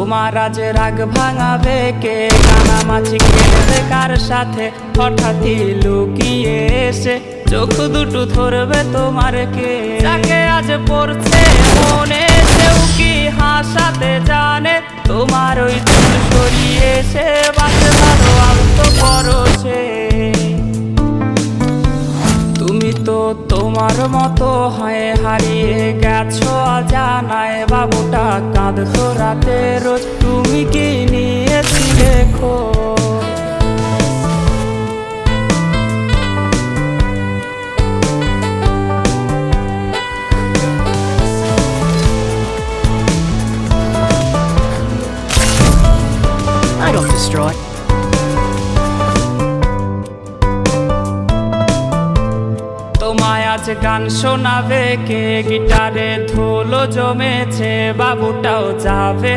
তোমার আজ রাগ ভাঙাবে কে? কানামাছি খেলবে কার সাথে? হঠাৎই লুকিয়ে এসে চোখ দুটো ধরবে তোমার কে? যাকে আজ পড়ছে মনে সেও কি হাসাতে জানে? তোমার ওই চুল সরিয়ে এসে বাঁচে ভালো আলতো পরশে। তুমি তো তোমার মতো হয়ে হারিয়ে গেছো অজানায়। বাবুটা কাঁদতো রাতে রোজ, তুমি কি নিয়েছিলে খোঁজ? I don't destroy. তোমায় আজ গান শোনাবে কে? গিটারে ধুলো জমেছে, বাবুটাও যাবে।